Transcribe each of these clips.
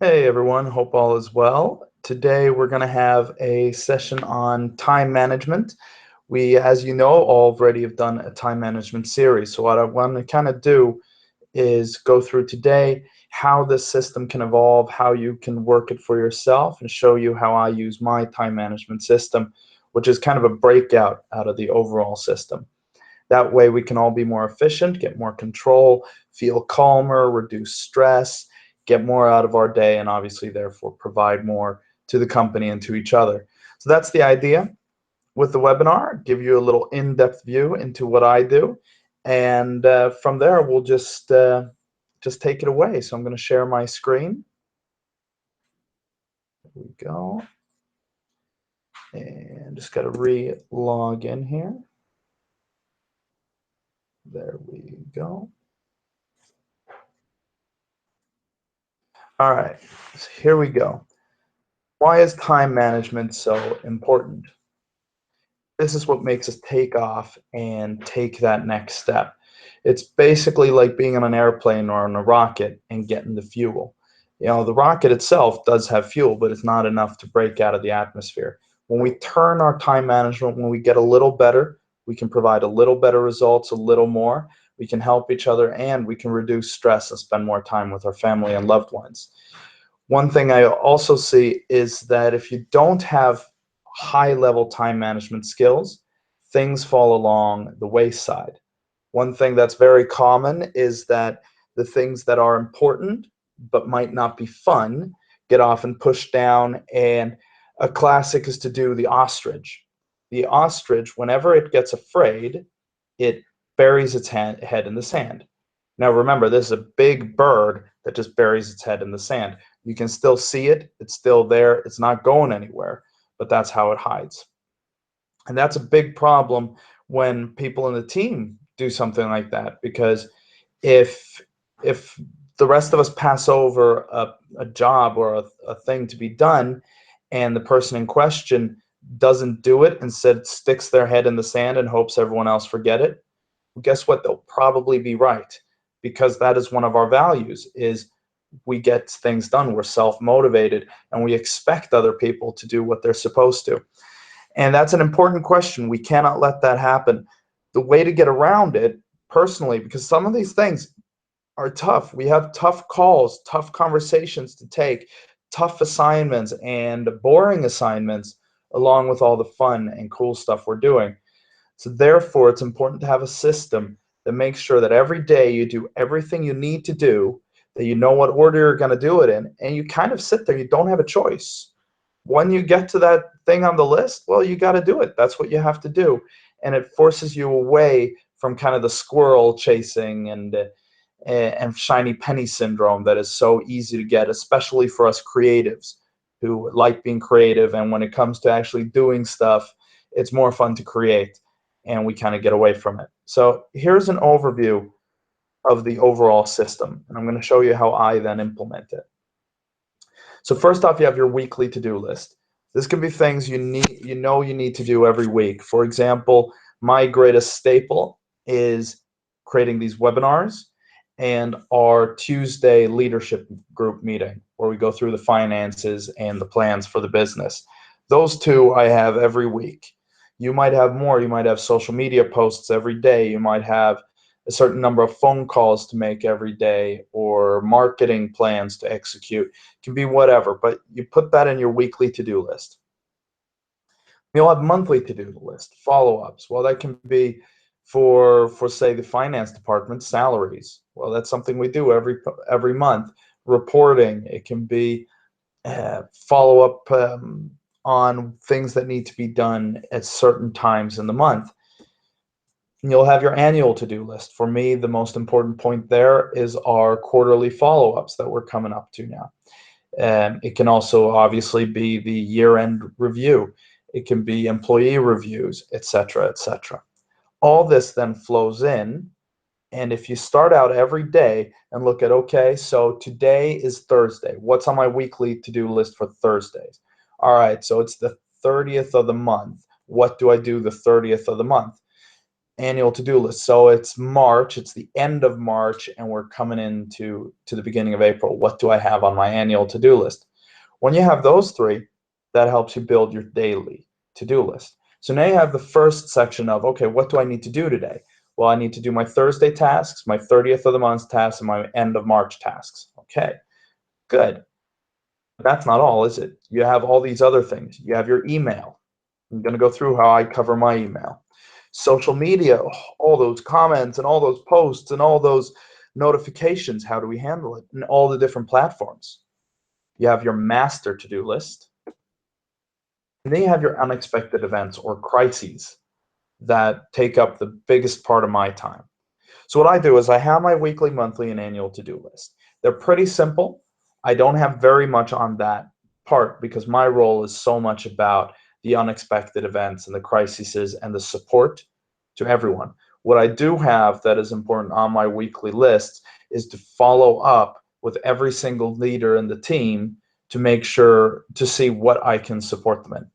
Hey everyone, hope all is well. Today we're going to have a session on time management. We, as you know, already have done a time management series. So what I want to kind of do is go through today how this system can evolve, how you can work it for yourself, and show you how I use my time management system, which is kind of a breakout out of the overall system. That way we can all be more efficient, get more control, feel calmer, reduce stress, get more out of our day, and obviously therefore provide more to the company and to each other. So that's the idea with the webinar, give you a little in-depth view into what I do. And from there, we'll just take it away. So I'm going to share my screen. There we go. And just got to re-log in here. There we go. All right, so here we go. Why is time management so important? This is what makes us take off and take that next step. It's basically like being on an airplane or on a rocket and getting the fuel. You know, the rocket itself does have fuel, but it's not enough to break out of the atmosphere. When we turn our time management, when we get a little better, we can provide a little better results, a little more. We can help each other, and we can reduce stress and spend more time with our family and loved ones. One thing I also see is that if you don't have high-level time management skills, things fall along the wayside. One thing that's very common is that the things that are important but might not be fun get often pushed down, and a classic is to do the ostrich. The ostrich, whenever it gets afraid, it buries its head in the sand. Now remember, this is a big bird that just buries its head in the sand. You can still see it, it's still there, it's not going anywhere, but that's how it hides. And that's a big problem when people in the team do something like that, because if if the rest of us pass over a job or a thing to be done, and the person in question doesn't do it, instead sticks their head in the sand and hopes everyone else forget it, well, guess what? They'll probably be right, because that is one of our values, is we get things done. We're self-motivated, and we expect other people to do what they're supposed to. And that's an important question. We cannot let that happen. The way to get around it, personally, because some of these things are tough. We have tough calls, tough conversations to take, tough assignments and boring assignments, along with all the fun and cool stuff we're doing. So therefore, it's important to have a system that makes sure that every day you do everything you need to do, that you know what order you're going to do it in, and you kind of sit there. You don't have a choice. When you get to that thing on the list, well, you got to do it. That's what you have to do. And it forces you away from kind of the squirrel chasing and shiny penny syndrome that is so easy to get, especially for us creatives who like being creative. And when it comes to actually doing stuff, it's more fun to create, and we kind of get away from it. So here's an overview of the overall system, and I'm going to show you how I then implement it. So first off, you have your weekly to-do list. This can be things you need to do every week. For example, my greatest staple is creating these webinars and our Tuesday leadership group meeting, where we go through the finances and the plans for the business. Those two I have every week. You might have more. You might have social media posts every day. You might have a certain number of phone calls to make every day, or marketing plans to execute. It can be whatever, but you put that in your weekly to-do list. You'll have monthly to-do list, follow-ups. Well, that can be for say the finance department, salaries. Well, that's something we do every month. Reporting. It can be follow-up on things that need to be done at certain times in the month. You'll have your annual to-do list. For me, the most important point there is our quarterly follow-ups that we're coming up to now. It can also obviously be the year-end review. It can be employee reviews, etc., etc. All this then flows in, and if you start out every day and look at, okay, so today is Thursday. What's on my weekly to-do list for Thursdays? All right, so it's the 30th of the month. What do I do the 30th of the month? annual to-do list. So it's March, it's the end of March, and we're coming into the beginning of April. What do I have on my annual to-do list? When you have those three, that helps you build your daily to-do list. So now you have the first section of, okay, what do I need to do today? Well, I need to do my Thursday tasks, my 30th of the month tasks, and my end of March tasks. Okay, good. That's not all, is it? You have all these other things. You have your email. I'm going to go through how I cover my email. Social media, all those comments and all those posts and all those notifications, how do we handle it? And all the different platforms. You have your master to-do list. And then you have your unexpected events or crises that take up the biggest part of my time. So what I do is I have my weekly, monthly, and annual to-do list. They're pretty simple. I don't have very much on that part because my role is so much about the unexpected events and the crises and the support to everyone. What I do have that is important on my weekly list is to follow up with every single leader in the team to make sure to see what I can support them in.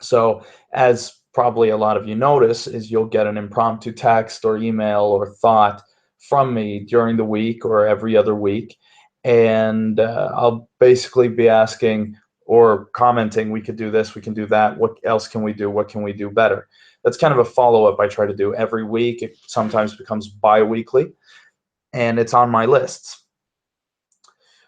So as probably a lot of you notice is you'll get an impromptu text or email or thought from me during the week or every other week. And I'll basically be asking or commenting, we could do this, we can do that, what else can we do, what can we do better? That's kind of a follow-up I try to do every week. It sometimes becomes bi-weekly, and it's on my lists.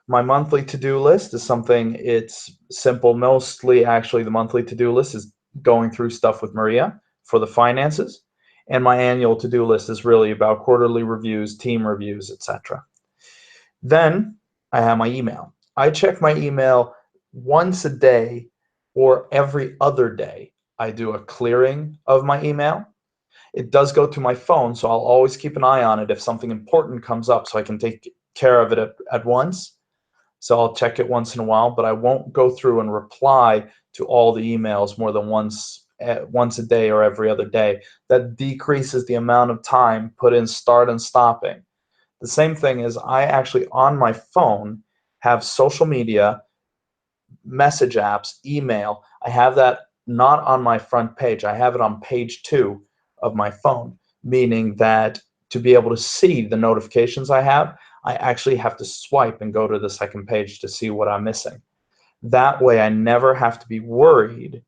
My monthly to-do list is something, it's simple. Mostly, actually, the monthly to-do list is going through stuff with Maria for the finances. And my annual to-do list is really about quarterly reviews, team reviews, etc. Then I have my email. I check my email once a day or every other day. I do a clearing of my email. It does go to my phone, so I'll always keep an eye on it if something important comes up so I can take care of it at once. So I'll check it once in a while, but I won't go through and reply to all the emails more than once a day or every other day. That decreases the amount of time put in start and stopping. The same thing is I actually on my phone have social media, message apps, email. I have that not on my front page. I have it on page 2 of my phone, meaning that to be able to see the notifications I have, I actually have to swipe and go to the second page to see what I'm missing. That way I never have to be worried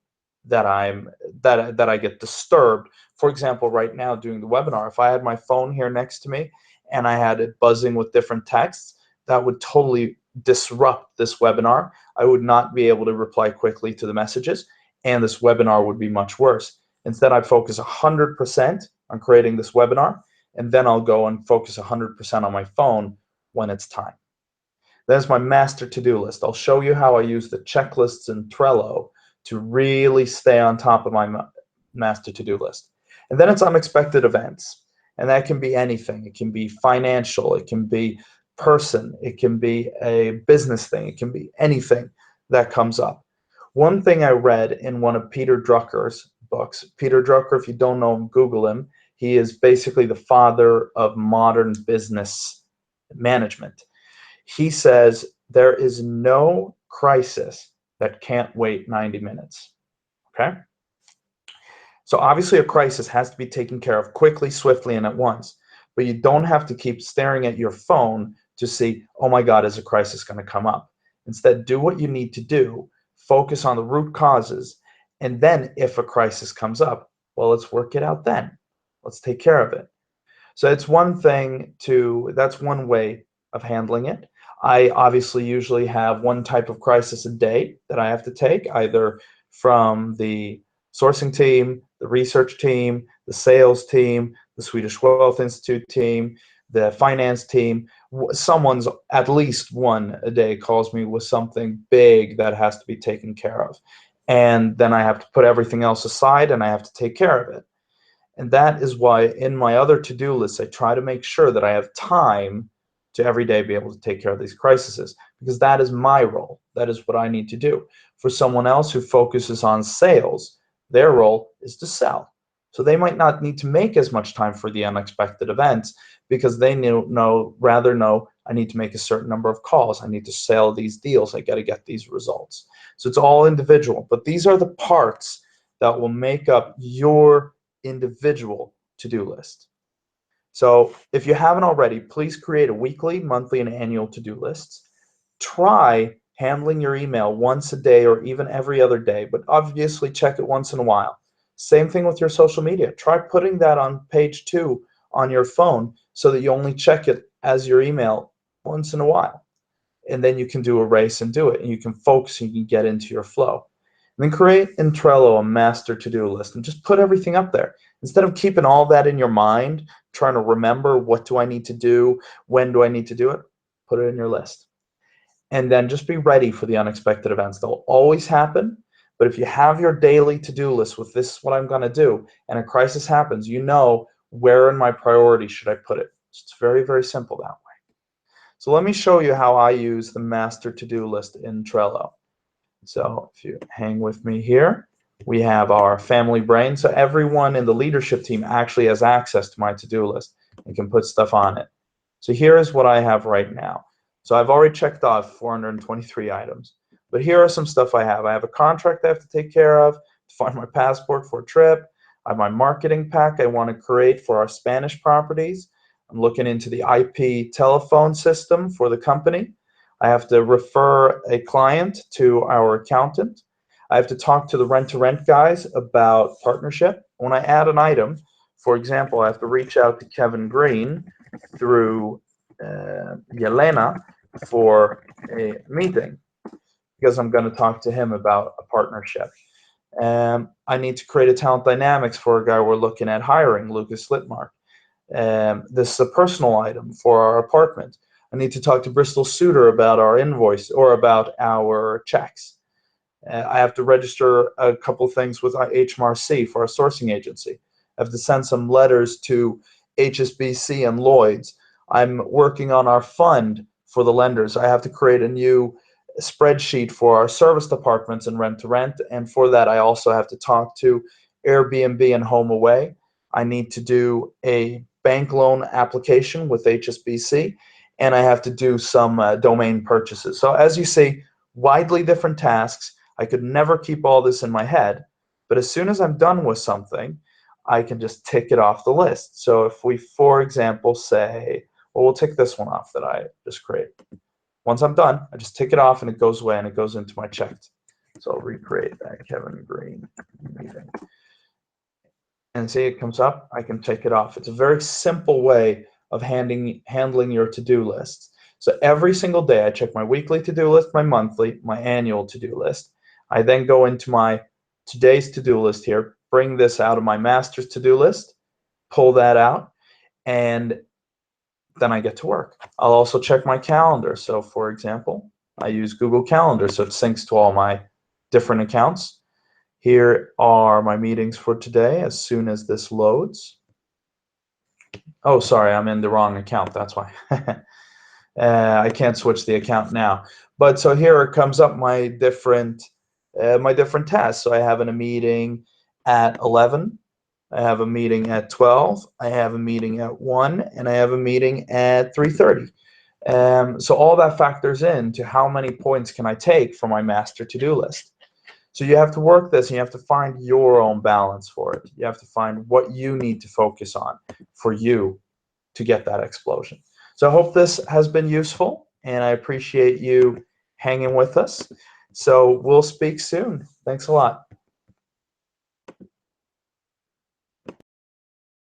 that I get disturbed. For example, right now doing the webinar, if I had my phone here next to me and I had it buzzing with different texts, that would totally disrupt this webinar. I would not be able to reply quickly to the messages, and this webinar would be much worse. Instead, I focus 100% on creating this webinar, and then I'll go and focus 100% on my phone when it's time. There's my master to-do list. I'll show you how I use the checklists in Trello to really stay on top of my master to-do list. And then it's unexpected events. And that can be anything. It can be financial. It can be person. It can be a business thing. It can be anything that comes up. One thing I read in one of Peter Drucker's books, Peter Drucker, if you don't know him, Google him. He is basically the father of modern business management. He says there is no crisis that can't wait 90 minutes. Okay? So obviously a crisis has to be taken care of quickly, swiftly, and at once. But you don't have to keep staring at your phone to see, oh my God, is a crisis going to come up? Instead, do what you need to do, focus on the root causes, and then if a crisis comes up, well, let's work it out then. Let's take care of it. So it's one thing that's one way of handling it. I obviously usually have one type of crisis a day that I have to take, either from the sourcing team, the research team, the sales team, the Swedish Wealth Institute team, the finance team. Someone's, at least one a day, calls me with something big that has to be taken care of. And then I have to put everything else aside and I have to take care of it. And that is why in my other to-do lists, I try to make sure that I have time to every day be able to take care of these crises, because that is my role. That is what I need to do. For someone else who focuses on sales, their role is to sell. So they might not need to make as much time for the unexpected events because they rather know I need to make a certain number of calls. I need to sell these deals. I got to get these results. So it's all individual. But these are the parts that will make up your individual to-do list. So if you haven't already, please create a weekly, monthly, and annual to-do lists. Try handling your email once a day or even every other day, but obviously check it once in a while. Same thing with your social media. Try putting that on page 2 on your phone so that you only check it as your email once in a while. And then you can do a race and do it, and you can focus and you can get into your flow. And then create in Trello a master to-do list and just put everything up there. Instead of keeping all that in your mind, trying to remember what do I need to do, when do I need to do it, put it in your list. And then just be ready for the unexpected events. They'll always happen, but if you have your daily to-do list with this is what I'm going to do, and a crisis happens, you know where in my priority should I put it. It's very, very simple that way. So let me show you how I use the master to-do list in Trello. So if you hang with me here, we have our family brain. So everyone in the leadership team actually has access to my to-do list and can put stuff on it. So here is what I have right now. So I've already checked off 423 items. But here are some stuff I have. I have a contract I have to take care of, to find my passport for a trip. I have my marketing pack I want to create for our Spanish properties. I'm looking into the IP telephone system for the company. I have to refer a client to our accountant. I have to talk to the rent-to-rent guys about partnership. When I add an item, for example, I have to reach out to Kevin Green through Yelena for a meeting because I'm going to talk to him about a partnership. I need to create a talent dynamics for a guy we're looking at hiring, Lucas Slitmark. This is a personal item for our apartment. I need to talk to Bristol Suter about our invoice or about our checks. I have to register a couple things with HMRC for our sourcing agency. I have to send some letters to HSBC and Lloyd's. I'm working on our fund for the lenders. I have to create a new spreadsheet for our service departments and rent-to-rent, and for that I also have to talk to Airbnb and HomeAway. I need to do a bank loan application with HSBC, and I have to do some domain purchases. So as you see, widely different tasks. I could never keep all this in my head, but as soon as I'm done with something, I can just tick it off the list. So if we, for example, say, well, we'll tick this one off that I just created. Once I'm done, I just tick it off and it goes away and it goes into my checked. So I'll recreate that Kevin Green meeting. And see, it comes up, I can take it off. It's a very simple way of handling your to-do lists. So every single day I check my weekly to-do list, my monthly, my annual to-do list. I then go into my today's to-do list here, bring this out of my master's to-do list, pull that out, and then I get to work. I'll also check my calendar. So for example, I use Google Calendar, so it syncs to all my different accounts. Here are my meetings for today as soon as this loads. Oh, sorry, I'm in the wrong account, that's why. I can't switch the account now. But so here it comes up my different tasks. So I have a meeting at 11, I have a meeting at 12, I have a meeting at 1, and I have a meeting at 3:30. So all that factors into how many points can I take from my master to-do list. So you have to work this, and you have to find your own balance for it. You have to find what you need to focus on for you to get that explosion. So I hope this has been useful, and I appreciate you hanging with us. So we'll speak soon. Thanks a lot.